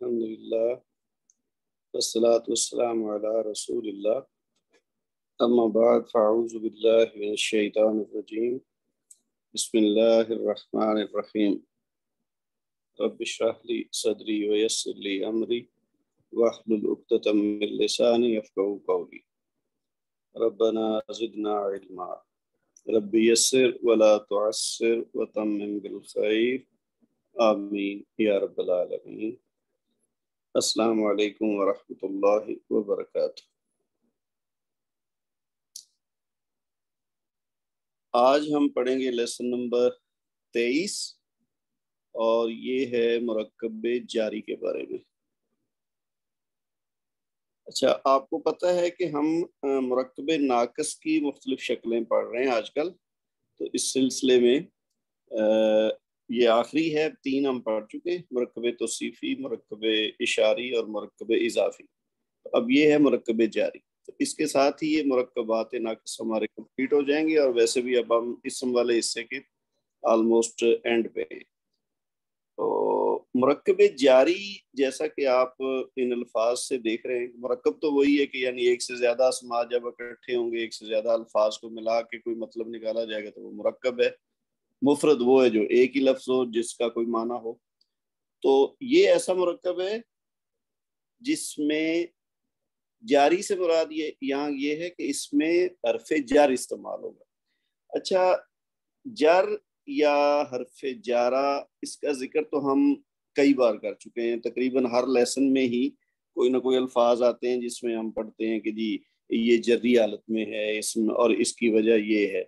الحمدللہ والصلاة والسلام علی رسول اللہ اما بعد فاعوذ باللہ من الشیطان الرجیم بسم اللہ الرحمن الرحیم رب اشرح لی صدری ویسر لی امری واحلل عقدۃ من لسانی یفقہوا قولی ربنا زدنا علما رب یسر ولا تعسر وتمم بالخیر آمین یا رب العالمین۔ السلام علیکم ورحمۃ اللہ وبرکاتہ۔ آج ہم پڑھیں گے لیسن نمبر 23 اور یہ ہے مرکب جاری کے بارے میں۔ اچھا، آپ کو پتہ ہے کہ ہم مرکب ناقص کی مختلف شکلیں پڑھ رہے ہیں آج کل، تو اس سلسلے میں یہ آخری ہے، 3 ہم پڑھ چکے ہیں، مرکب توصیفی، مرکب اشاری اور مرکب اضافی۔ اب یہ ہے مرکب جاری، تو اس کے ساتھ ہی یہ مرکبات ناقص ہمارے کمپلیٹ ہو جائیں گے، اور ویسے بھی اب ہم اسم والے حصے کے آلموسٹ اینڈ پہ ہیں۔ تو مرکب جاری جیسا کہ آپ ان الفاظ سے دیکھ رہے ہیں، مرکب تو وہی ہے کہ یعنی ایک سے زیادہ اسما جب اکٹھے ہوں گے، ایک سے زیادہ الفاظ کو ملا کے کوئی مطلب نکالا جائے گا تو وہ مرکب ہے۔ مفرد وہ ہے جو ایک ہی لفظ ہو، جس کا کوئی معنی ہو۔ تو یہ ایسا مرکب ہے جس میں جاری سے مراد یہاں یہ ہے کہ اس میں حرف جر استعمال ہوگا۔ اچھا، جر یا حرف جارہ، اس کا ذکر تو ہم کئی بار کر چکے ہیں، تقریباً ہر لیسن میں ہی کوئی نہ کوئی الفاظ آتے ہیں جس میں ہم پڑھتے ہیں کہ جی یہ جری حالت میں ہے اسم، اور اس کی وجہ یہ ہے۔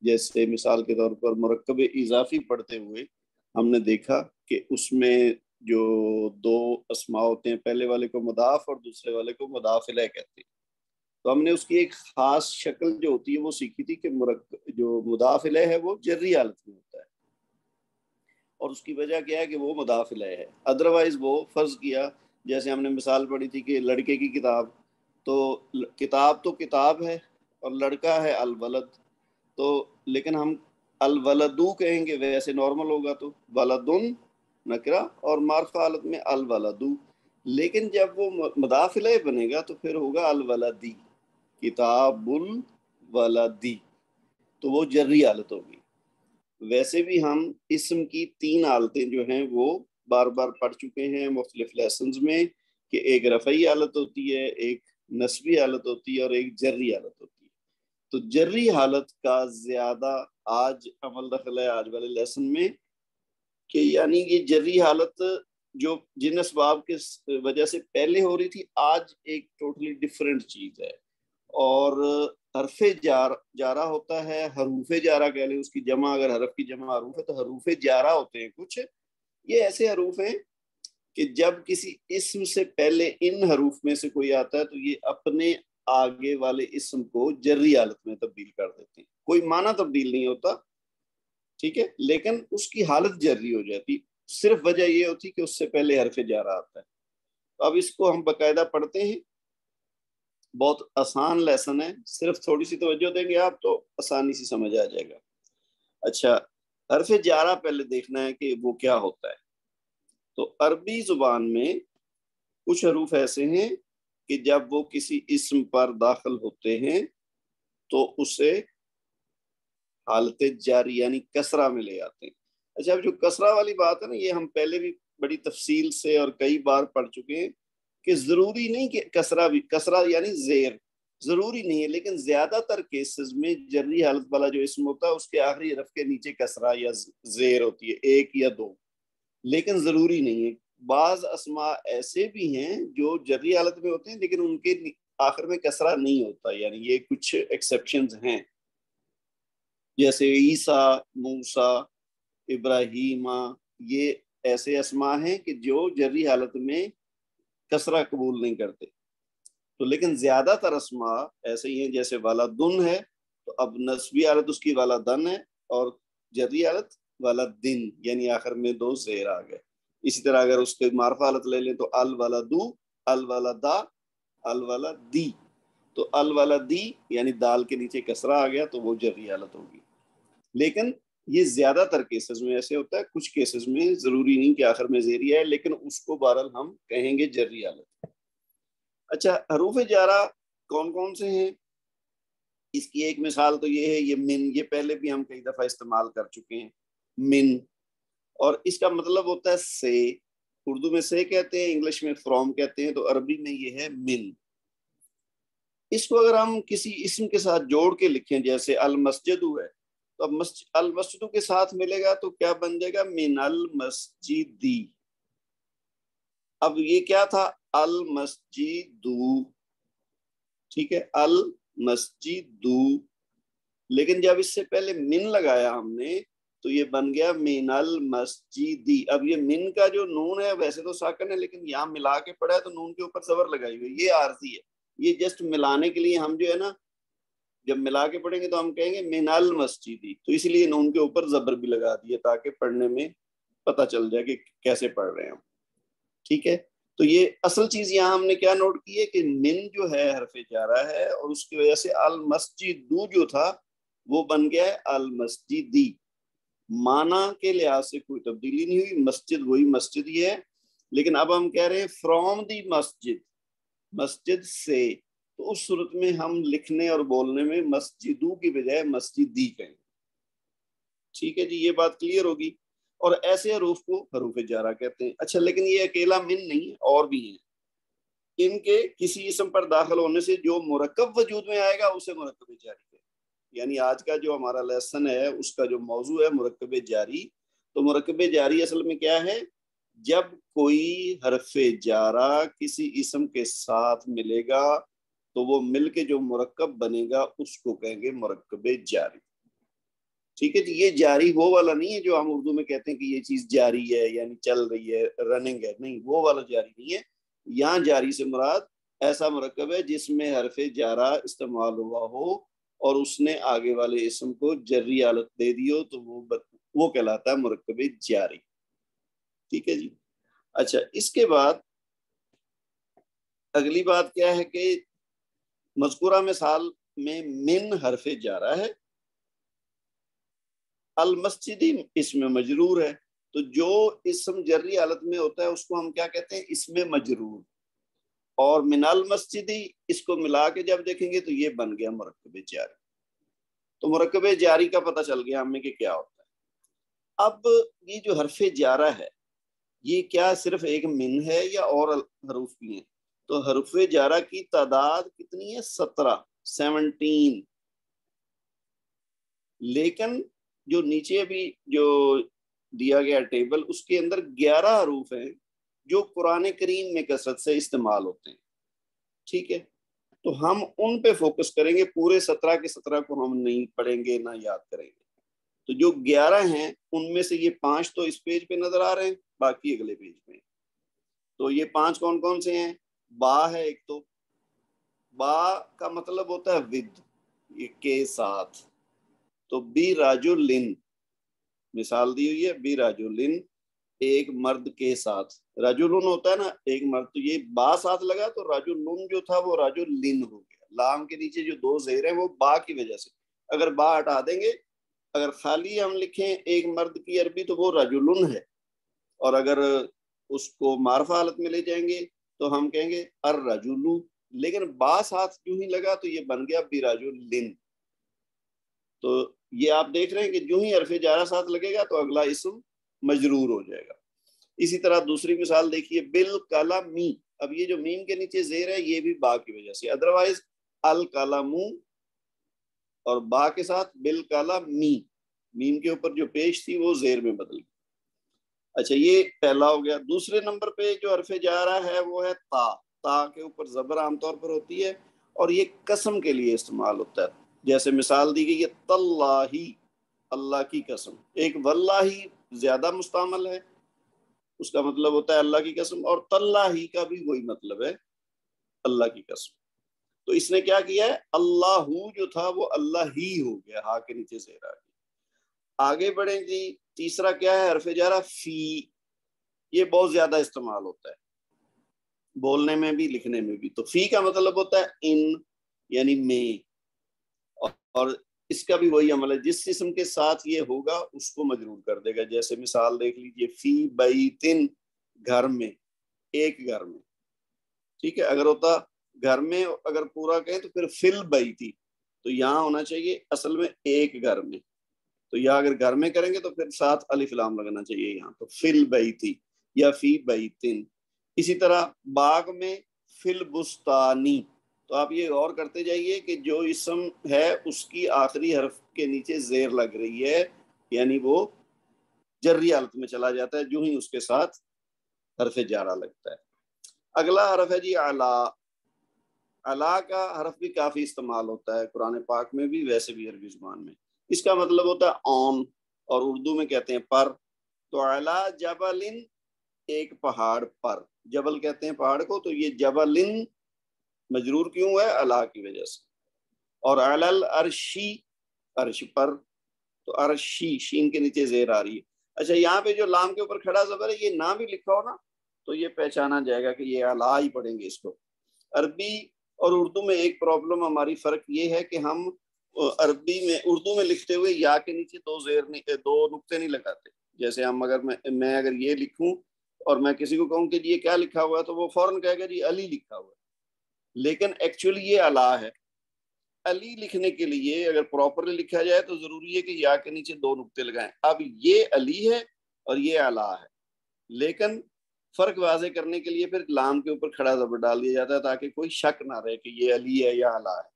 جیسے مثال کے طور پر مرکب اضافی پڑھتے ہوئے ہم نے دیکھا کہ اس میں جو 2 اسماء ہوتے ہیں، پہلے والے کو مضاف اور دوسرے والے کو مضاف الیہ کہتے ہیں، تو ہم نے اس کی ایک خاص شکل جو ہوتی ہے وہ سیکھی تھی کہ جو مضاف الیہ ہے وہ جری حالت میں ہوتا ہے، اور اس کی وجہ کیا ہے کہ وہ مضاف الیہ ہے۔ ادروائز وہ فرض کیا، جیسے ہم نے مثال پڑھی تھی کہ لڑکے کی کتاب، تو کتاب ہے اور لڑکا ہے الولد، تو لیکن ہم الولدو کہیں گے، ویسے نارمل ہوگا تو ولدن نکرہ اور معرفہ حالت میں الولدو، لیکن جب وہ مضاف الیہ بنے گا تو پھر ہوگا الولدی، کتاب الولدی، تو وہ جری حالت ہوگی۔ ویسے بھی ہم اسم کی 3 حالتیں جو ہیں وہ بار بار پڑھ چکے ہیں مختلف لیسنز میں، کہ ایک رفعی حالت ہوتی ہے، ایک نصبی حالت ہوتی ہے اور ایک جری حالت ہوتی ہے۔ تو جری حالت کا زیادہ آج عمل دخل ہے آج والے لیسن میں، کہ یعنی یہ جری حالت جو جن اسباب کے وجہ سے پہلے ہو رہی تھی، آج ایک ٹوٹلی ڈفرینٹ چیز ہے۔ اور حرف جارہ ہوتا ہے، حروف جارہ کہہ لیں، اس کی جمع اگر حرف کی جمع حروف ہے تو حروف جارہ ہوتے ہیں کچھ۔ یہ ایسے حروف ہیں کہ جب کسی اسم سے پہلے ان حروف میں سے کوئی آتا ہے تو یہ اپنے آگے والے اسم کو جری حالت میں تبدیل کر دیتے ہیں۔ کوئی معنی تبدیل نہیں ہوتا، ٹھیک ہے، لیکن اس کی حالت جری ہو جاتی، صرف وجہ یہ ہوتی کہ اس سے پہلے حرف جارہ آتا ہے۔ تو اب اس کو ہم باقاعدہ پڑھتے ہیں، بہت آسان لیسن ہے، صرف تھوڑی سی توجہ دیں گے آپ تو آسانی سے سمجھ آ جائے گا۔ اچھا، حرف جارہ پہلے دیکھنا ہے کہ وہ کیا ہوتا ہے۔ تو عربی زبان میں کچھ حروف ایسے ہیں کہ جب وہ کسی اسم پر داخل ہوتے ہیں تو اسے حالت جاری یعنی کسرہ میں لے آتے ہیں۔ اچھا، اب جو کسرہ والی بات ہے نا، یہ ہم پہلے بھی بڑی تفصیل سے اور کئی بار پڑھ چکے ہیں کہ ضروری نہیں کہ کسرہ یعنی زیر، ضروری نہیں ہے، لیکن زیادہ تر کیسز میں جری حالت والا جو اسم ہوتا ہے اس کے آخری حرف کے نیچے کسرہ یا زیر ہوتی ہے، 1 یا 2، لیکن ضروری نہیں ہے۔ بعض اسماء ایسے بھی ہیں جو جری حالت میں ہوتے ہیں لیکن ان کے آخر میں کسرہ نہیں ہوتا، یعنی یہ کچھ ایکسیپشنز ہیں، جیسے عیسیٰ، موسیٰ، ابراہیمہ، یہ ایسے اسماء ہیں کہ جو جری حالت میں کسرہ قبول نہیں کرتے۔ تو لیکن زیادہ تر اسماء ایسے ہی ہیں، جیسے ولدن ہے تو اب نسبی حالت اس کی ولدن ہے، اور جری حالت ولدن، یعنی آخر میں 2 زیر آ گئے۔ اسی طرح اگر اس کے معرفہ حالت لے لیں تو الولدو، الولدا، الولدی، تو الولدی یعنی دال کے نیچے کسرہ آ گیا تو وہ جری حالت ہوگی۔ لیکن یہ زیادہ تر کیسز میں ایسے ہوتا ہے، کچھ کیسز میں ضروری نہیں کہ آخر میں زیری ہے، لیکن اس کو بہرحال ہم کہیں گے جری حالت۔ اچھا، حروف جارہ کون کون سے ہیں؟ اس کی ایک مثال تو یہ ہے، یہ من، یہ پہلے بھی ہم کئی دفعہ استعمال کر چکے ہیں، من، اور اس کا مطلب ہوتا ہے سے۔ اردو میں سے کہتے ہیں، انگلش میں فرام کہتے ہیں، تو عربی میں یہ ہے من۔ اس کو اگر ہم کسی اسم کے ساتھ جوڑ کے لکھیں، جیسے المسجد ہے، تو اب المسجد کے ساتھ ملے گا تو کیا بن جائے گا؟ من المسجدی۔ اب یہ کیا تھا؟ المسجد، ٹھیک ہے، المسجد، لیکن جب اس سے پہلے من لگایا ہم نے تو یہ بن گیا من المسجدی۔ اب یہ من کا جو نون ہے ویسے تو ساکن ہے، لیکن یہاں ملا کے پڑا ہے تو نون کے اوپر زبر لگائی ہوئی، یہ عارضی ہے، یہ جسٹ ملانے کے لیے ہم جو ہے نا، جب ملا کے پڑھیں گے تو ہم کہیں گے من المسجدی، تو اس لیے نون کے اوپر زبر بھی لگا دیے تاکہ پڑھنے میں پتہ چل جائے کہ کیسے پڑھ رہے ہیں ہم، ٹھیک ہے۔ تو یہ اصل چیز یہاں ہم نے کیا نوٹ کی ہے کہ من جو ہے حرف جارہ ہے، اور اس کی وجہ سے المسجد جو تھا وہ بن گیا ہے المسجدی۔ معنی کے لحاظ سے کوئی تبدیلی نہیں ہوئی، مسجد وہی مسجد ہی ہے، لیکن اب ہم کہہ رہے ہیں فرام دی مسجد، مسجد سے، تو اس صورت میں ہم لکھنے اور بولنے میں مسجدو کی بجائے مسجدی کہیں، ٹھیک ہے جی، یہ بات کلیئر ہوگی۔ اور ایسے حروف کو حروف جارہ کہتے ہیں۔ اچھا، لیکن یہ اکیلا من نہیں ہے، اور بھی ہیں۔ ان کے کسی اسم پر داخل ہونے سے جو مرکب وجود میں آئے گا اسے مرکب جاری ہے، یعنی آج کا جو ہمارا لیسن ہے اس کا جو موضوع ہے مرکب جاری، تو مرکب جاری اصل میں کیا ہے؟ جب کوئی حرف جارہ کسی اسم کے ساتھ ملے گا تو وہ مل کے جو مرکب بنے گا اس کو کہیں گے مرکب جاری، ٹھیک ہے جی۔ یہ جاری وہ والا نہیں ہے جو ہم اردو میں کہتے ہیں کہ یہ چیز جاری ہے یعنی چل رہی ہے، رننگ ہے، نہیں، وہ والا جاری نہیں ہے۔ یہاں جاری سے مراد ایسا مرکب ہے جس میں حرف جارہ استعمال ہوا ہو اور اس نے آگے والے اسم کو جری حالت دے دی ہو، تو وہ کہلاتا ہے مرکب جاری، ٹھیک ہے جی۔ اچھا، اس کے بعد اگلی بات کیا ہے کہ مذکورہ مثال میں من حرف جارہ ہے، المسجدی اسم مجرور ہے، تو جو اسم جری حالت میں ہوتا ہے اس کو ہم کیا کہتے ہیں؟ اسم مجرور، اور من المسجدی اس کو ملا کے جب دیکھیں گے تو یہ بن گیا مرکب جاری۔ تو مرکب جاری کا پتہ چل گیا ہمیں کہ کیا ہوتا ہے۔ اب یہ جو حرف جارہ ہے یہ کیا صرف ایک من ہے یا اور حروف بھی ہیں؟ تو حروف جارہ کی تعداد کتنی ہے؟ 17، لیکن جو نیچے ابھی جو دیا گیا ٹیبل اس کے اندر 11 حروف ہیں جو قرآن کریم میں کثرت سے استعمال ہوتے ہیں، ٹھیک ہے، تو ہم ان پہ فوکس کریں گے، پورے 17 کے 17 کو ہم نہیں پڑھیں گے نہ یاد کریں گے۔ تو جو 11 ہیں ان میں سے یہ 5 تو اس پیج پہ نظر آ رہے ہیں، باقی اگلے پیج پہ۔ تو یہ 5 کون کون سے ہیں؟ با ہے ایک، تو با کا مطلب ہوتا ہے ود، یہ کے ساتھ، تو بی راجلن، مثال دی ہوئی ہے بی راجلن، ایک مرد کے ساتھ، راجلن ہوتا ہے نا ایک مرد، تو یہ با ساتھ لگا تو راجلن جو تھا وہ راجلن ہو گیا۔ لام کے نیچے جو 2 زیر ہیں وہ با کی وجہ سے، اگر با ہٹا دیں گے، اگر خالی ہم لکھیں ایک مرد کی عربی تو وہ رجلن ہے، اور اگر اس کو معرفہ حالت میں لے جائیں گے تو ہم کہیں گے الرجل، لیکن با ساتھ جو ہی لگا تو یہ بن گیا برجلن۔ تو یہ آپ دیکھ رہے ہیں کہ جو ہی حرف جارہ ساتھ لگے گا تو اگلا اسم مجرور ہو جائے گا۔ اسی طرح دوسری مثال دیکھیے، بالقلمی، اب یہ جو میم کے نیچے زیر ہے یہ بھی با کی وجہ سے، ادروائز القلم اور با کے ساتھ بالقلمی، میم کے اوپر جو پیش تھی وہ زیر میں بدل گئی۔ اچھا، یہ پہلا ہو گیا۔ دوسرے نمبر پہ جو حرف جارہ ہے وہ ہے تا، تا کے اوپر زبر عام طور پر ہوتی ہے اور یہ قسم کے لیے استعمال ہوتا ہے، جیسے مثال دی گئی ہے تاللہ، اللہ کی قسم، ایک واللہ زیادہ مستعمل ہے، اس کا مطلب ہوتا ہے اللہ کی قسم، اور تاللہ کا بھی وہی مطلب ہے، اللہ کی قسم۔ تو اس نے کیا کیا ہے؟ اللہ جو تھا وہ اللہ ہی ہو گیا، ہا کے نیچے زیر آ گیا۔ آگے بڑھیں جی، تیسرا کیا ہے؟ حرف جارہ فی، یہ بہت زیادہ استعمال ہوتا ہے بولنے میں بھی لکھنے میں بھی۔ تو فی کا مطلب ہوتا ہے ان، یعنی میں، اور اس کا بھی وہی عمل ہے، جس اسم کے ساتھ یہ ہوگا اس کو مجرور کر دے گا. جیسے مثال دیکھ لیجئے، فی بیتن، گھر میں، ایک گھر میں. ٹھیک ہے، اگر ہوتا گھر میں، اگر پورا کہیں تو پھر فل بیتی، تو یہاں ہونا چاہیے اصل میں ایک گھر میں. تو یا اگر گھر میں کریں گے تو پھر ساتھ الف لام لگنا چاہیے یہاں، تو فل بیتی یا فی بیتن. اسی طرح باغ میں، فل بستانی. تو آپ یہ غور کرتے جائیے کہ جو اسم ہے اس کی آخری حرف کے نیچے زیر لگ رہی ہے، یعنی وہ جری حالت میں چلا جاتا ہے جو ہی اس کے ساتھ حرف جارہ لگتا ہے. اگلا حرف ہے جی اعلی. اعلی کا حرف بھی کافی استعمال ہوتا ہے قرآن پاک میں بھی، ویسے بھی عربی زبان میں. اس کا مطلب ہوتا ہے اون، اور اردو میں کہتے ہیں پر. تو اعلی جبل، ایک پہاڑ پر. جبل کہتے ہیں پہاڑ کو، تو یہ جبل مجرور کیوں ہے؟ اعلی کی وجہ سے. اور اعلی العرشی، عرش پر. تو عرشی، شین کے نیچے زیر آ رہی ہے. اچھا، یہاں پہ جو لام کے اوپر کھڑا زبر ہے، یہ نہ بھی لکھا ہو نا تو یہ پہچانا جائے گا کہ یہ اعلی ہی پڑھیں گے اس کو. عربی اور اردو میں ایک پرابلم ہماری فرق یہ ہے کہ ہم عربی میں، اردو میں لکھتے ہوئے یا کے نیچے دو نقطے نہیں لگاتے. جیسے ہم میں اگر یہ لکھوں اور میں کسی کو کہوں کہ جی یہ کیا لکھا ہوا ہے، تو وہ فوراً کہے گا جی علی لکھا ہوا ہے، لیکن ایکچولی یہ اعلی ہے. علی لکھنے کے لیے اگر پراپرلی لکھا جائے تو ضروری ہے کہ یا کے نیچے دو نقطے لگائیں. اب یہ علی ہے اور یہ اعلی ہے، لیکن فرق واضح کرنے کے لیے پھر لام کے اوپر کھڑا زبر ڈال دیا جاتا ہے تاکہ کوئی شک نہ رہے کہ یہ علی ہے یا اعلی ہے.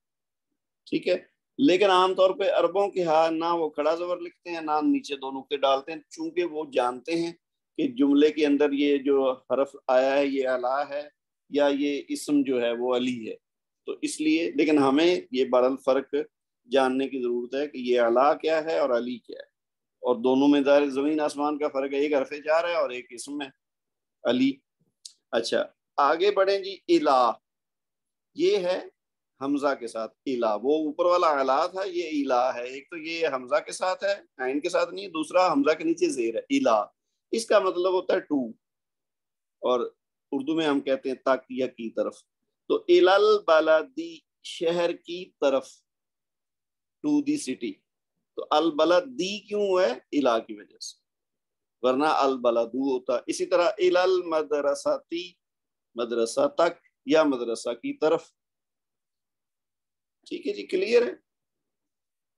ٹھیک ہے، لیکن عام طور پہ عربوں کے ہاں نہ وہ کھڑا زبر لکھتے ہیں، نہ نیچے دو نقطے ڈالتے ہیں، چونکہ وہ جانتے ہیں کہ جملے کے اندر یہ جو حرف آیا ہے یہ اعلی ہے یا یہ اسم جو ہے وہ علی ہے. تو اس لیے، لیکن ہمیں یہ بہرحال فرق جاننے کی ضرورت ہے کہ یہ اعلی کیا ہے اور علی کیا ہے. اور دونوں میں ظاہر زمین آسمان کا فرق ہے، ایک حرف جار ہے اور ایک اسم ہے علی. اچھا، آگے بڑھیں جی. الہ، یہ ہے حمزہ کے ساتھ. الہ، وہ اوپر والا اعلی تھا، یہ الہ ہے. ایک تو یہ حمزہ کے ساتھ ہے، عین کے ساتھ نہیں، دوسرا حمزہ کے نیچے زیر ہے. الہ، اس کا مطلب ہوتا ہے ٹو، اور اردو میں ہم کہتے ہیں تک یا کی طرف. تو الال بلدی، شہر کی طرف، ٹو دی سٹی. تو البلدی کیوں ہے؟ الہ کی وجہ سے، ورنہ البلدو ہوتا. اسی طرح الال مدرساتی، مدرسہ تک یا مدرسہ کی طرف. ٹھیک ہے جی، کلیئر ہے.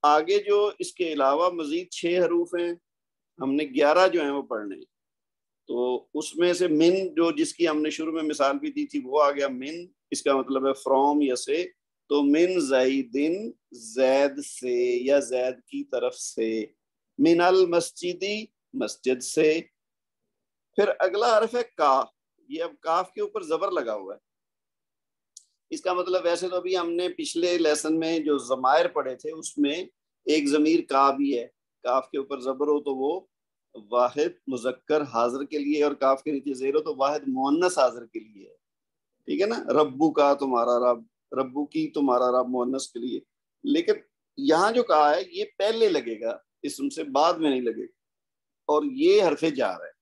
آگے جو اس کے علاوہ مزید 6 حروف ہیں، ہم نے 11 جو ہیں وہ پڑھنے ہیں. تو اس میں سے من، جو جس کی ہم نے شروع میں مثال بھی دی تھی، وہ آ گیا من. اس کا مطلب ہے فرام یا سے. تو من زیدن، زید سے یا زید کی طرف سے. من المسجدی، مسجد سے. پھر اگلا حرف ہے کاف. یہ اب کاف کے اوپر زبر لگا ہوا ہے. اس کا مطلب، ویسے تو ابھی ہم نے پچھلے لیسن میں جو ضمائر پڑھے تھے اس میں ایک ضمیر کا بھی ہے. کاف کے اوپر زبر ہو تو وہ واحد مذکر حاضر کے لیے، اور کاف کے نیچے زیر ہو تو واحد مؤنث حاضر کے لیے ہے. ٹھیک ہے نا، ربو کا تمہارا رب، ربو کی تمہارا رب مؤنث کے لیے. لیکن یہاں جو کہا ہے یہ پہلے لگے گا اسم سے، بعد میں نہیں لگے گا. اور یہ حرف جار ہے،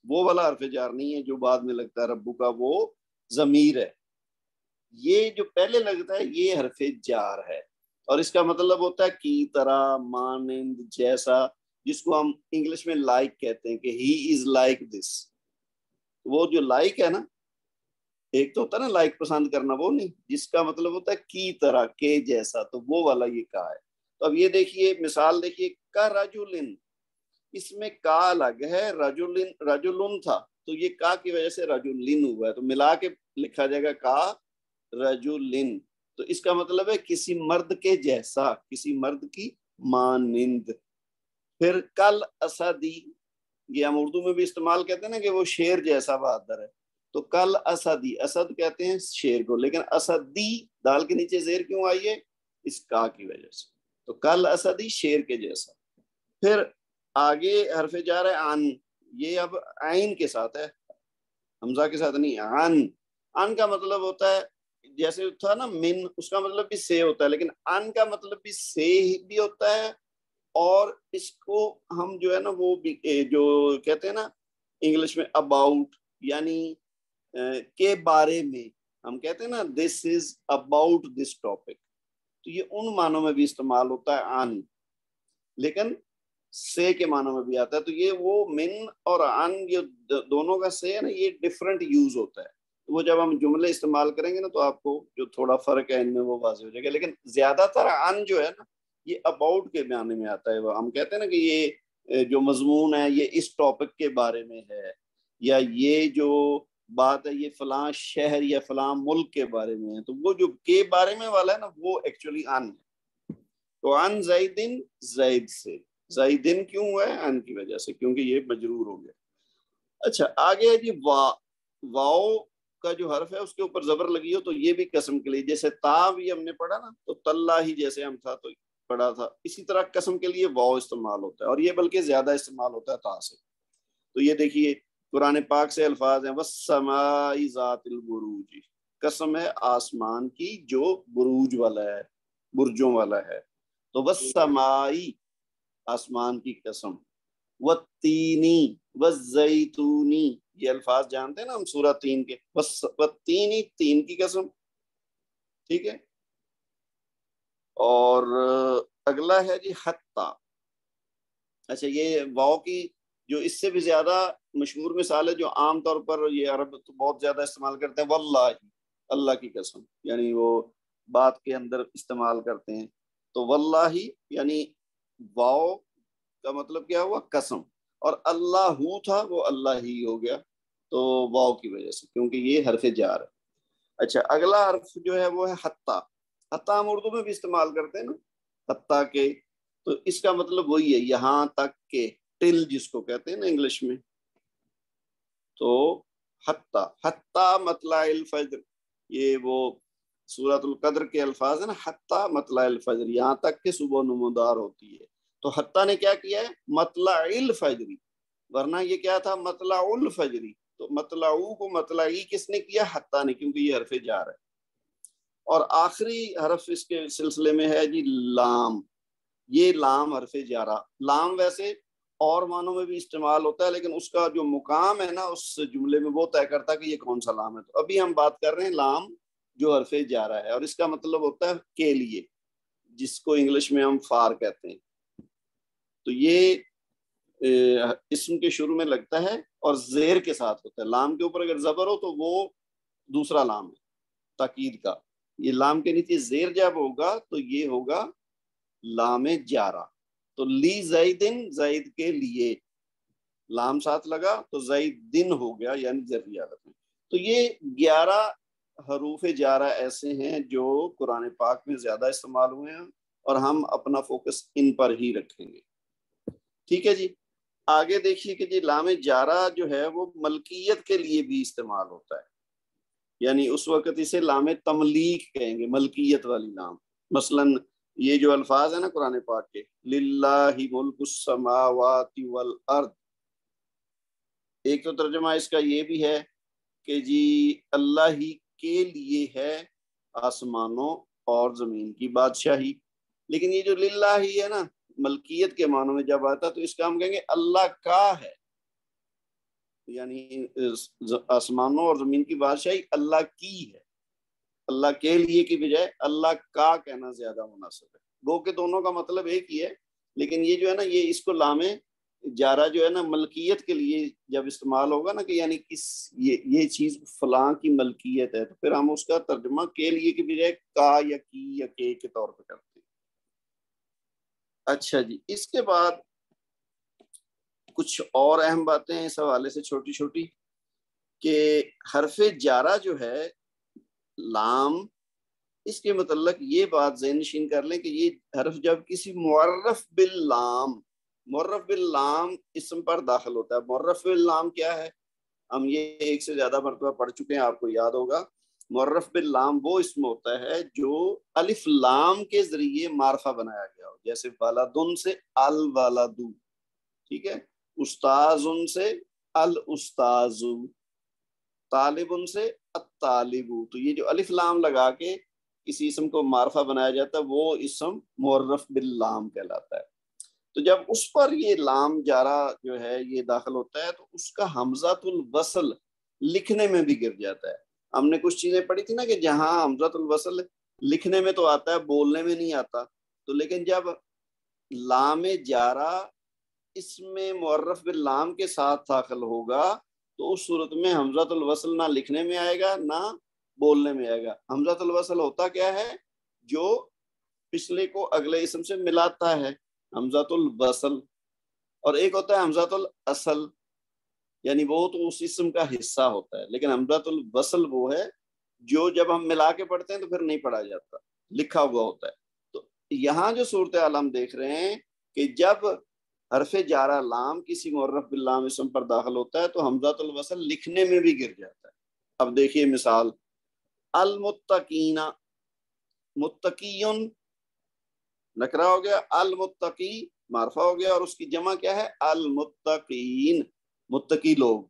وہ والا حرف جار نہیں ہے جو بعد میں لگتا ہے. ربو کا وہ ضمیر ہے، یہ جو پہلے لگتا ہے یہ حرف جار ہے. اور اس کا مطلب ہوتا ہے کی طرح، مانند، جیسا. جس کو ہم انگلش میں لائک کہتے ہیں کہ ہی از لائک دس. وہ جو لائک ہے نا، ایک تو ہوتا ہے نا لائک پسند کرنا، وہ نہیں، جس کا مطلب ہوتا ہے کی طرح، کے جیسا، تو وہ والا یہ کہا ہے. تو اب یہ دیکھیے مثال دیکھیے. کا رجلن، اس میں کا الگ ہے، رجلن رجلن تھا تو یہ کا کی وجہ سے رجلن ہوا ہے. تو ملا کے لکھا جائے گا کا رجلن. تو اس کا مطلب ہے کسی مرد کے جیسا، کسی مرد کی مانند. پھر کل اسدی، یہ ہم اردو میں بھی استعمال کہتے ہیں نا کہ وہ شیر جیسا بہادر ہے. تو کل اسدی، اسد کہتے ہیں شیر کو، لیکن اسدی دال کے نیچے زیر کیوں آئی ہے؟ اس کا کی وجہ سے. تو کل اسدی، شیر کے جیسا. پھر آگے حرف جار ہے ان. یہ اب عین کے ساتھ ہے، حمزہ کے ساتھ نہیں. ان کا مطلب ہوتا ہے، جیسے تھا نا من، اس کا مطلب بھی سے ہوتا ہے، لیکن ان کا مطلب بھی سے بھی ہوتا ہے. اور اس کو ہم جو ہے نا وہ جو کہتے ہیں نا انگلش میں اباؤٹ، یعنی کے بارے میں. ہم کہتے ہیں نا دس از اباؤٹ دس ٹاپک. تو یہ ان معنوں میں بھی استعمال ہوتا ہے عن، لیکن سے کے معنوں میں بھی آتا ہے. تو یہ وہ من اور عن یہ دونوں کا سے ہے نا، یہ ڈفرنٹ یوز ہوتا ہے. وہ جب ہم جملے استعمال کریں گے نا تو آپ کو جو تھوڑا فرق ہے ان میں وہ واضح ہو جائے گا. لیکن زیادہ تر عن جو ہے نا یہ اباؤٹ کے معنی میں آتا ہے. وہ ہم کہتے ہیں نا کہ یہ جو مضمون ہے یہ اس ٹاپک کے بارے میں ہے، یا یہ جو بات ہے یہ فلاں شہر یا فلاں ملک کے بارے میں ہے. تو وہ جو کے بارے میں والا ہے نا وہ ایکچولی عن ہے. تو عن زیدن، زید سے. زیدن کیوں ہوا ہے؟ عن کی وجہ سے، کیونکہ یہ مجرور ہو گیا. اچھا آگے ہے جی واؤ کا جو حرف ہے اس کے اوپر زبر لگی ہو تو یہ بھی قسم کے لیے، جیسے تا بھی ہم نے پڑھا نا تو تلا ہی جیسے ہم تھا تو پڑھا تھا، اسی طرح قسم کے لیے واؤ استعمال ہوتا ہے، اور یہ بلکہ زیادہ استعمال ہوتا ہے تا سے. تو یہ دیکھیے قرآن پاک سے الفاظ ہیں والسماء ذات البروج، قسم ہے آسمان کی جو بروج والا ہے، برجوں والا ہے. تو والسماء آسمان کی قسم، والتینی والزیتونی یہ الفاظ جانتے ہیں نا ہم سورہ تین کے، والتینی تین کی قسم. ٹھیک ہے. اور اگلا ہے جی حتی. اچھا یہ واؤ کی جو اس سے بھی زیادہ مشہور مثال ہے جو عام طور پر یہ عرب تو بہت زیادہ استعمال کرتے ہیں، واللہ، اللہ کی قسم، یعنی وہ بات کے اندر استعمال کرتے ہیں. تو واللہ یعنی واؤ کا مطلب کیا ہوا؟ قسم. اور اللہ تھا وہ اللہ ہی ہو گیا تو واؤ کی وجہ سے، کیونکہ یہ حرف جار ہے. اچھا اگلا حرف جو ہے وہ ہے حتی. حتی ہم اردو میں بھی استعمال کرتے ہیں نا، حتی کے، تو اس کا مطلب وہی ہے یہاں تک کہ، ٹل جس کو کہتے ہیں نا انگلش میں. تو حتی، حتی مطلع الفجر، یہ وہ سورۃ القدر کے الفاظ ہیں نا، حتی مطلع الفجر، یہاں تک کہ صبح نمودار ہوتی ہے. تو حتی نے کیا کیا ہے؟ مطلع الفجری، ورنہ یہ کیا تھا؟ مطلع الفجری. تو مطلعو کو مطلعی کس نے کیا؟ حتی نے، کیونکہ یہ حرف جار ہے. اور آخری حرف اس کے سلسلے میں ہے جی لام. یہ لام حرف جارہ. لام ویسے اور معنوں میں بھی استعمال ہوتا ہے لیکن اس کا جو مقام ہے نا اس جملے میں وہ طے کرتا ہے کہ یہ کون سا لام ہے. تو ابھی ہم بات کر رہے ہیں لام جو حرف جارہ ہے، اور اس کا مطلب ہوتا ہے کے لیے، جس کو انگلش میں ہم فار کہتے ہیں. تو یہ اسم کے شروع میں لگتا ہے اور زیر کے ساتھ ہوتا ہے. لام کے اوپر اگر زبر ہو تو وہ دوسرا لام ہے تاکید کا. یہ لام کے نیچے زیر جب ہوگا تو یہ ہوگا لام جارہ. تو لی زیدن، زید کے لیے، لام ساتھ لگا تو زیدن ہو گیا یعنی ذریعہ. تو یہ 11 حروف جارہ ایسے ہیں جو قرآن پاک میں زیادہ استعمال ہوئے ہیں اور ہم اپنا فوکس ان پر ہی رکھیں گے. ٹھیک ہے جی. آگے دیکھیے کہ جی لام جارہ جو ہے وہ ملکیت کے لیے بھی استعمال ہوتا ہے، یعنی اس وقت اسے لام تملیک کہیں گے، ملکیت والی لام. مثلا یہ جو الفاظ ہیں نا قرآن پاک کے، للہ ملک السماوات والارض، ایک تو ترجمہ اس کا یہ بھی ہے کہ جی اللہ ہی کے لیے ہے آسمانوں اور زمین کی بادشاہی. لیکن یہ جو للہ ہی ہے نا ملکیت کے معنوں میں جب آتا تو اس کا ہم کہیں گے اللہ کا ہے، یعنی آسمانوں اور زمین کی بادشاہی اللہ کی ہے. اللہ کے لیے کی بجائے اللہ کا کہنا زیادہ مناسب ہے. گو کہ دونوں کا مطلب ایک ہی ہے، لیکن یہ جو ہے نا یہ اس کو لام جارہ جو ہے نا ملکیت کے لیے جب استعمال ہوگا نا کہ یعنی یہ چیز فلاں کی ملکیت ہے، تو پھر ہم اس کا ترجمہ کے لیے کی بجائے کا یا کی یا کے طور پہ کرتے ہیں. اچھا جی اس کے بعد کچھ اور اہم باتیں ہیں اس حوالے سے چھوٹی چھوٹی، کہ حرف جارہ جو ہے لام، اس کے متعلق یہ بات ذہن نشین کر لیں کہ یہ حرف جب کسی معرف باللام، معرف باللام اسم پر داخل ہوتا ہے. معرف باللام کیا ہے؟ ہم یہ ایک سے زیادہ مرتبہ پڑھ چکے ہیں، آپ کو یاد ہوگا. معرف باللام وہ اسم ہوتا ہے جو الف لام کے ذریعے معرفہ بنایا گیا ہو، جیسے ولدن سے الولدو، ٹھیک ہے، استاذن سے الاستاذ، طالبن سے الطالب. تو یہ جو الف لام لگا کے کسی اسم کو معرفہ بنایا جاتا ہے وہ اسم معرف باللام کہلاتا ہے. تو جب اس پر یہ لام جارہ جو ہے یہ داخل ہوتا ہے تو اس کا حمزۃ الوصل لکھنے میں بھی گر جاتا ہے. ہم نے کچھ چیزیں پڑھی تھی نا کہ جہاں حمزۃ الوصل لکھنے میں تو آتا ہے، بولنے میں نہیں آتا. تو لیکن جب لام جارہ اس میں معرف باللام کے ساتھ داخل ہوگا تو اس صورت میں حمزۃ الوصل نہ لکھنے میں آئے گا نہ بولنے میں آئے گا. حمزۃ الوصل ہوتا کیا ہے؟ جو پچھلے کو اگلے اسم سے ملاتا ہے، حمزۃ الوصل. اور ایک ہوتا ہے حمزۃ الاصل، یعنی وہ تو اس اسم کا حصہ ہوتا ہے. لیکن حمزۃ الوصل وہ ہے جو جب ہم ملا کے پڑھتے ہیں تو پھر نہیں پڑھا جاتا، لکھا ہوا ہوتا ہے. تو یہاں جو صورتحال ہم دیکھ رہے ہیں کہ جب حرف جارہ لام کسی معرف باللام اسم پر داخل ہوتا ہے تو حمزۃ الوصل لکھنے میں بھی گر جاتا ہے. اب دیکھیے مثال، المتقین، متقیون نکرہ ہو گیا، المتقی معرفہ ہو گیا، اور اس کی جمع کیا ہے؟ المتقین، متقی لوگ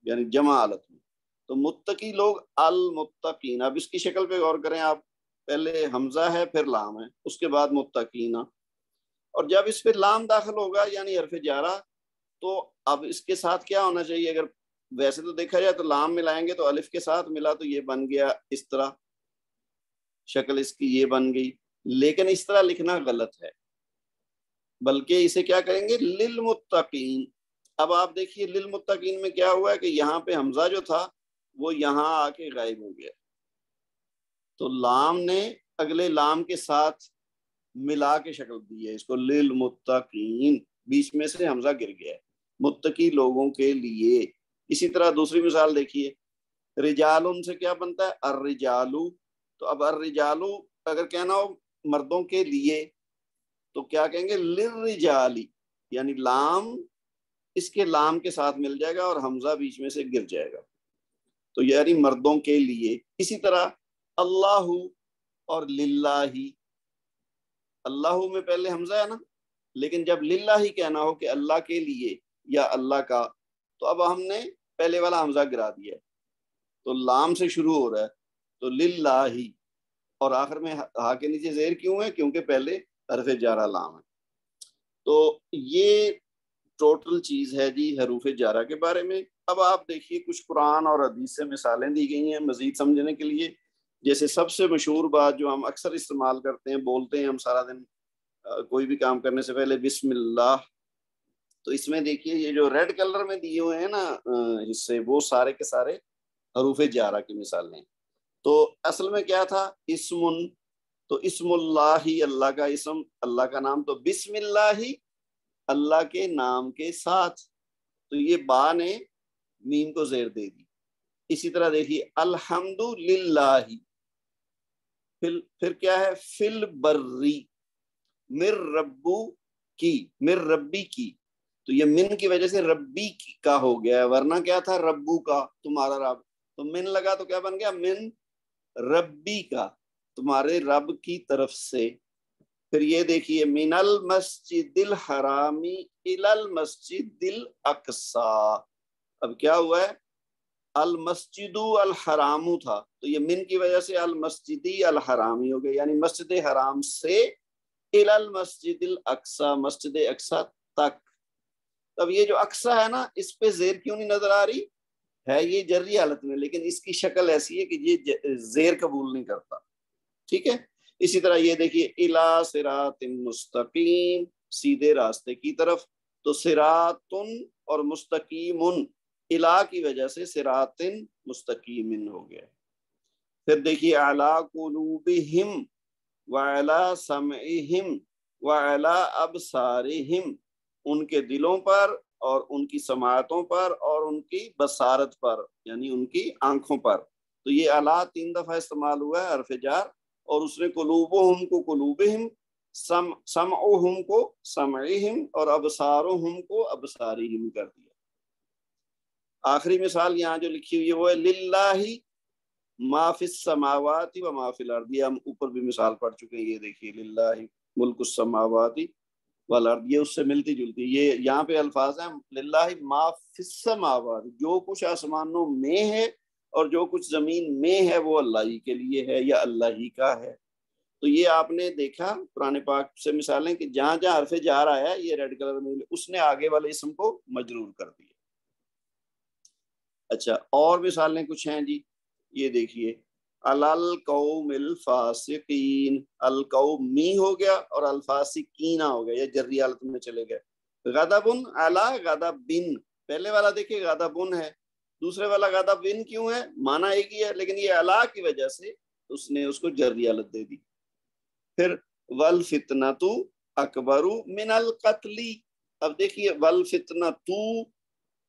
یعنی جمع حالت میں. تو متقی لوگ المتقین. اب اس کی شکل پہ غور کریں آپ، پہلے حمزہ ہے پھر لام ہے، اس کے بعد متقین. اور جب اس پہ لام داخل ہوگا یعنی حرف جارہ، تو اب اس کے ساتھ کیا ہونا چاہیے؟ اگر ویسے تو دیکھا جائے تو لام ملائیں گے تو الف کے ساتھ ملا تو یہ بن گیا اس طرح، شکل اس کی یہ بن گئی. لیکن اس طرح لکھنا غلط ہے، بلکہ اسے کیا کریں گے؟ للمتقین. اب آپ دیکھیے للمتقین میں کیا ہوا ہے کہ یہاں پہ حمزہ جو تھا وہ یہاں آ کے غائب ہو گیا، تو لام نے اگلے لام کے ساتھ ملا کے شکل دی ہے اس کو للمتقین، بیچ میں سے حمزہ گر گیا ہے، متقی لوگوں کے لیے. اسی طرح دوسری مثال دیکھیے، رجال سے کیا بنتا ہے؟ الرجالو. تو اب الرجالو اگر کہنا ہو مردوں کے لیے تو کیا کہیں گے؟ للرجالی، یعنی لام اس کے لام کے ساتھ مل جائے گا اور حمزہ بیچ میں سے گر جائے گا، تو یعنی مردوں کے لیے. اسی طرح اللہ اور للہ، اللہ میں پہلے حمزہ ہے نا، لیکن جب للہ کہنا ہو کہ اللہ کے لیے یا اللہ کا، تو اب ہم نے پہلے والا حمزہ گرا دیا ہے، تو لام سے شروع ہو رہا ہے تو للہ، اور آخر میں ہا کے نیچے زیر کیوں ہے؟ کیونکہ پہلے حرف جارہ لام ہے. تو یہ ٹوٹل چیز ہے جی حروف جارہ کے بارے میں. اب آپ دیکھیے کچھ قرآن اور حدیث سے مثالیں دی گئی ہیں مزید سمجھنے کے لیے. جیسے سب سے مشہور بات جو ہم اکثر استعمال کرتے ہیں، بولتے ہیں ہم سارا دن کوئی بھی کام کرنے سے پہلے بسم اللہ. تو اس میں دیکھیے یہ جو ریڈ کلر میں دیے ہوئے ہیں نا حصے، وہ سارے کے سارے حروف جارہ کی مثالیں. تو اصل میں کیا تھا؟ اسم، تو اسم اللہ، اللہ کا اسم، اللہ کا نام، تو بسم اللہ اللہ کے نام کے ساتھ، تو یہ با نے میم کو زیر دے دی. اسی طرح دیکھیے الحمد للہ، پھر کیا ہے؟ فل بری، مر ربو کی، مر ربی کی، تو یہ من کی وجہ سے ربی کا ہو گیا ہے، ورنہ کیا تھا؟ ربو کا، تمہارا رب. تو من لگا تو کیا بن گیا؟ من ربی کا، تمہارے رب کی طرف سے. پھر یہ دیکھیے من المسجد الحرامی الی المسجد الاقصی. اب کیا ہوا ہے؟ المسجد الحرام تھا تو یہ من کی وجہ سے المسجدی الحرامی ہو گیا، یعنی مسجد حرام سے الی المسجد الاقصی، مسجد اقصی تک. اب یہ جو اقصی ہے نا، اس پہ زیر کیوں نہیں نظر آ رہی ہے؟ یہ جری حالت میں، لیکن اس کی شکل ایسی ہے کہ یہ زیر قبول نہیں کرتا. ٹھیک ہے. اسی طرح یہ دیکھیے الی صراط مستقیم، سیدھے راستے کی طرف. تو صراطن اور مستقیمن، الی کی وجہ سے صراط مستقیم ہو گیا. پھر دیکھیے اعلی قلوبہم وعلی سمعہم وعلی ابصارہم، ان کے دلوں پر اور ان کی سماعتوں پر اور ان کی بصارت پر، یعنی ان کی آنکھوں پر. تو یہ اعلی 3 دفعہ استعمال ہوا ہے حرف جار، اور اس نے قلوبہم کو قلوبہم، سمعہم کو سمعہم اور ابصارہم کو ابصارہم کر دیا. آخری مثال یہاں جو لکھی ہوئی ہے وہ ہے للہ ما فی السماوات و ما فی الارض. ہم اوپر بھی مثال پڑھ چکے ہیں، یہ دیکھیے للہ ملک السماوات والارض، یہ اس سے ملتی جلتی. یہ یہاں پہ الفاظ ہیں للہ ما فی السماوات، جو کچھ آسمانوں میں ہے اور جو کچھ زمین میں ہے وہ اللہ ہی کے لیے ہے یا اللہ ہی کا ہے. تو یہ آپ نے دیکھا قرآن پاک سے مثالیں کہ جہاں جہاں حرف جار آیا یہ ریڈ کلر میں، اس نے آگے والے اسم کو مجرور کر دیا. اچھا اور مثالیں کچھ ہیں جی، یہ دیکھیے القوم الفاسقین، القومی ہو گیا اور الفاسقین ہو گیا، یہ جری حالت میں چلے گئے. غضبن علی غضبن، پہلے والا دیکھیے غضبن ہے، دوسرے والا غضبن کیوں ہے؟ معنی ایک ہی ہے لیکن یہ علی کی وجہ سے اس نے اس کو جری حالت دے دی. پھر والفتنۃ اکبر من القتل، اب دیکھیے والفتنۃ،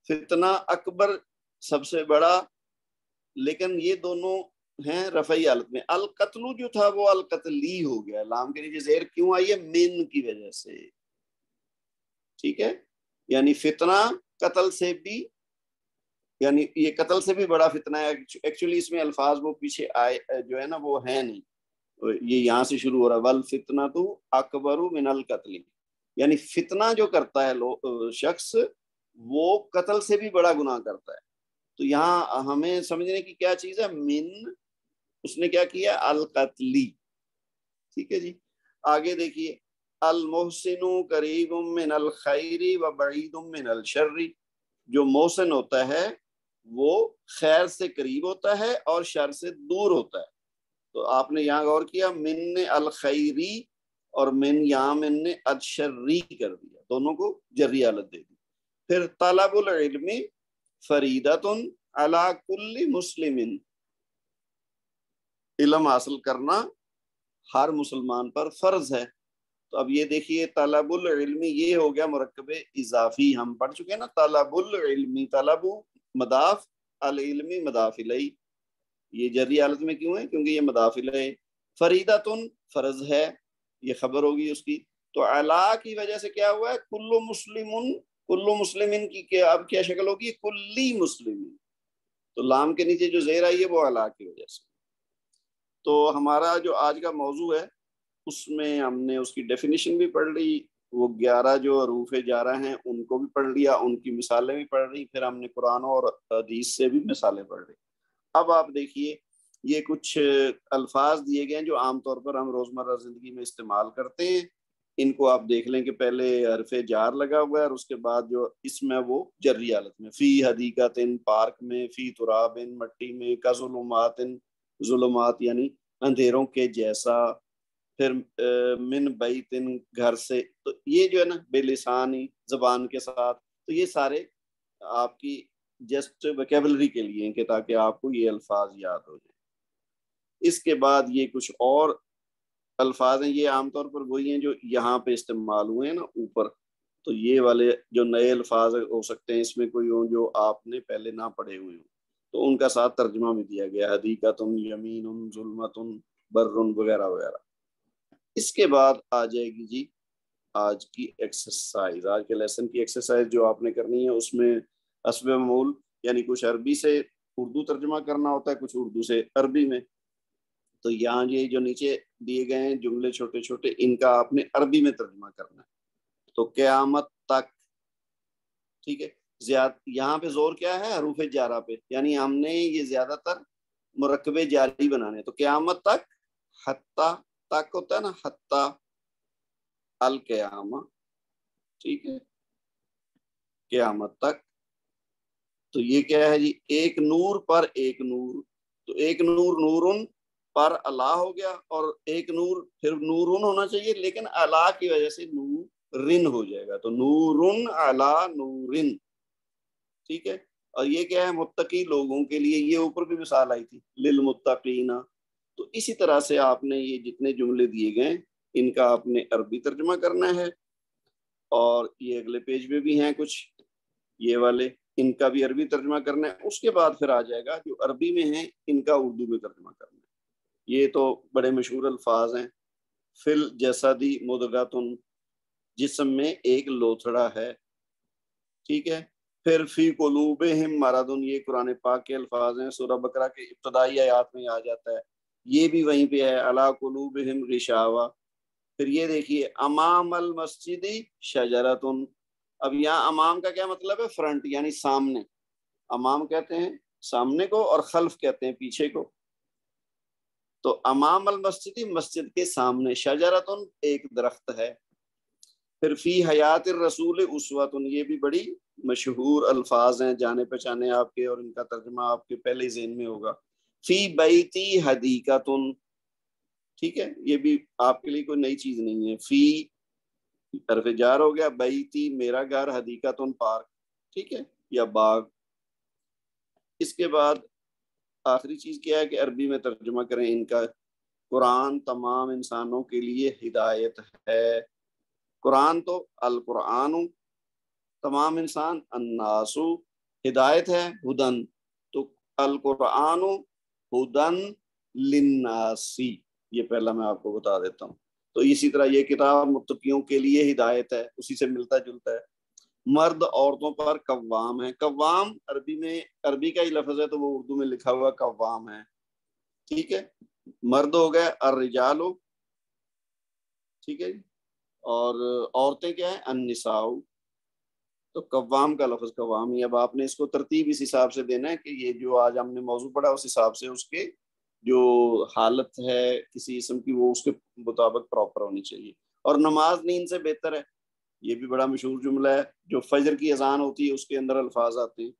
فتنہ اکبر سب سے بڑا، لیکن یہ دونوں ہیں رفعی حالت میں. القتل جو تھا وہ القتلی ہو گیا، لام کے نیچے زیر کیوں آئی ہے؟ من کی وجہ سے. ٹھیک ہے، یعنی فتنہ قتل سے بھی، یعنی یہ قتل سے بھی بڑا فتنہ ہے. ایکچولی اس میں الفاظ وہ پیچھے آئے جو ہے نا وہ ہے نہیں، یہ یہاں سے شروع ہو رہا ہے والفتنۃ اکبر من القتل، یعنی فتنہ جو کرتا ہے شخص وہ قتل سے بھی بڑا گناہ کرتا ہے. تو یہاں ہمیں سمجھنے کی کیا چیز ہے؟ من، اس نے کیا کیا؟ القتلی. ٹھیک ہے جی، آگے دیکھیے المحسن قریب من الخیر و بعید من الشر، جو محسن ہوتا ہے وہ خیر سے قریب ہوتا ہے اور شر سے دور ہوتا ہے. تو آپ نے یہاں غور کیا، من نے الخیری اور من یہاں من نے الشری کر دیا، دونوں کو جری حالت دے دی. پھر طلب العلم فریدۃ علی کل مسلم، علم حاصل کرنا ہر مسلمان پر فرض ہے. تو اب یہ دیکھیے طلب العلم یہ ہو گیا مرکب اضافی، ہم پڑھ چکے ہیں نا، طلب العلم، طلب مضاف، العلم مضاف الیہ، یہ جری حالت میں کیوں ہے؟ کیونکہ یہ مضاف الیہ. فریدۃن فرض ہے، یہ خبر ہوگی اس کی. تو علا کی وجہ سے کیا ہوا ہے؟ کل مسلمن، کل مسلمن کی کیا اب کیا شکل ہوگی؟ کلی مسلمن. تو لام کے نیچے جو زیر آئی ہے وہ علا کی وجہ سے. تو ہمارا جو آج کا موضوع ہے اس میں ہم نے اس کی ڈیفینیشن بھی پڑھ لی، وہ 11 جو حروف جارہ ہیں ان کو بھی پڑھ لیا، ان کی مثالیں بھی پڑھ لی، پھر ہم نے قرآن اور حدیث سے بھی مثالیں پڑھ لی. اب آپ دیکھیے یہ کچھ الفاظ دیے گئے ہیں جو عام طور پر ہم روزمرہ زندگی میں استعمال کرتے ہیں. ان کو آپ دیکھ لیں کہ پہلے حرف جار لگا ہوا ہے اور اس کے بعد جو اسم ہے وہ جری حالت میں. فی حدیقۃ، پارک میں، فی تراب، مٹی میں، کظلمات، ظلمات یعنی اندھیروں کے جیسا، پھر من بیت گھر سے. تو یہ جو ہے نا بے لسانی زبان کے ساتھ، تو یہ سارے آپ کی جسٹ ویکیبلری کے لیے ہیں کہ تاکہ آپ کو یہ الفاظ یاد ہو جائیں. اس کے بعد یہ کچھ اور الفاظ ہیں، یہ عام طور پر وہی ہیں جو یہاں پہ استعمال ہوئے ہیں نا اوپر. تو یہ والے جو نئے الفاظ ہو سکتے ہیں اس میں کوئی ہوں جو آپ نے پہلے نہ پڑھے ہوئے ہوں، تو ان کا ساتھ ترجمہ بھی دیا گیا، حدیقۃ، یمین، ظلمۃ، بر وغیرہ وغیرہ. اس کے بعد آ جائے گی جی آج کی ایکسرسائز، آج کے لیسن کی ایکسرسائز جو آپ نے کرنی ہے. اس میں اسب مفعول یعنی کچھ عربی سے اردو ترجمہ کرنا ہوتا ہے، کچھ اردو سے عربی میں. تو یہاں یہ جو نیچے دیے گئے ہیں جملے چھوٹے چھوٹے، ان کا آپ نے عربی میں ترجمہ کرنا ہے. تو قیامت تک، ٹھیک ہے، یہاں پہ زور کیا ہے؟ حروف جارہ پہ، یعنی ہم نے یہ زیادہ تر مرکب جاری بنانے. تو قیامت تک، حتی تک ہوتا ہے نا، حتی القیامہ، ٹھیک ہے، قیامت تک. تو یہ کیا ہے جی؟ ایک نور پر ایک نور. تو ایک نور نورن پر اللہ ہو گیا، اور ایک نور پھر نورن ہونا چاہیے لیکن اللہ کی وجہ سے نورن ہو جائے گا. تو نورن علی نورن، ٹھیک ہے. اور یہ کیا ہے؟ متقی لوگوں کے لیے، یہ اوپر بھی مثال آئی تھی للمتقین. تو اسی طرح سے آپ نے یہ جتنے جملے دیے گئے ان کا آپ نے عربی ترجمہ کرنا ہے. اور یہ اگلے پیج پہ بھی ہیں کچھ یہ والے، ان کا بھی عربی ترجمہ کرنا ہے. اس کے بعد پھر آ جائے گا جو عربی میں ہیں ان کا اردو میں ترجمہ کرنا ہے. یہ تو بڑے مشہور الفاظ ہیں. فل جسدی مدغۃ، جسم میں ایک لوتھڑا ہے، ٹھیک ہے. پھر فی قلوبہم مرض، یہ قرآن پاک کے الفاظ ہیں، سورہ بقرہ کے ابتدائی آیات میں آ جاتا ہے. یہ بھی وہیں پہ ہے، علی قلوبہم غشاوہ. پھر یہ دیکھیے امام المسجد شجرۃ. اب یہاں امام کا کیا مطلب ہے؟ فرنٹ یعنی سامنے. امام کہتے ہیں سامنے کو اور خلف کہتے ہیں پیچھے کو. تو امام المسجد مسجد کے سامنے، شجرۃ ایک درخت ہے. پھر فی حیات الرسول اسوۃ، یہ بھی بڑی مشہور الفاظ ہیں، جانے پہچانے آپ کے، اور ان کا ترجمہ آپ کے پہلے ہی ذہن میں ہوگا. فی بیتی حدیقۃ، ٹھیک ہے، یہ بھی آپ کے لیے کوئی نئی چیز نہیں ہے. فی حرف جار ہو گیا، بیتی میرا گھر، حدیقۃ پارک، ٹھیک ہے، یا باغ. اس کے بعد آخری چیز کیا ہے کہ عربی میں ترجمہ کریں ان کا. قرآن تمام انسانوں کے لیے ہدایت ہے. قرآن تو القرآن، تمام انسان الناس، ہدایت ہے ہدن، تو القرآن ہدن للناسی. یہ پہلا میں آپ کو بتا دیتا ہوں. تو اسی طرح یہ کتاب متقیوں کے لیے ہدایت ہے، اسی سے ملتا جلتا ہے. مرد عورتوں پر قوام ہے. قوام عربی میں، عربی کا ہی لفظ ہے تو وہ اردو میں لکھا ہوا قوام ہے، ٹھیک ہے. مرد ہو گئے الرجال، ٹھیک ہے، اور عورتیں کیا ہیں النساء. تو قوام کا لفظ قوام ہی. اب آپ نے اس کو ترتیب اس حساب سے دینا ہے کہ یہ جو آج ہم نے موضوع پڑھا اس حساب سے اس کے جو حالت ہے کسی اسم کی وہ اس کے مطابق پراپر ہونی چاہیے. اور نماز نیند سے بہتر ہے، یہ بھی بڑا مشہور جملہ ہے. جو فجر کی اذان ہوتی ہے اس کے اندر الفاظ آتے ہیں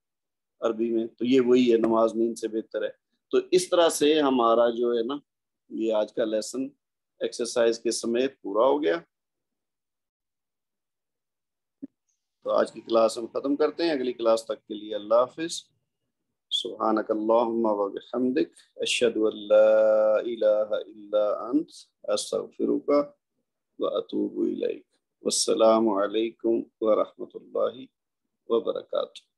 عربی میں، تو یہ وہی ہے، نماز نیند سے بہتر ہے. تو اس طرح سے ہمارا جو ہے نا یہ آج کا لیسن ایکسرسائز کے سمیت پورا ہو گیا. تو آج کی کلاس ہم ختم کرتے ہیں. اگلی کلاس تک کے لیے اللہ حافظ. سبحانک اللہم و بحمدک، اشہد ان لا الہ الا انت، استغفرک و اتوب الیک. والسلام علیکم ورحمۃ اللہ وبرکاتہ.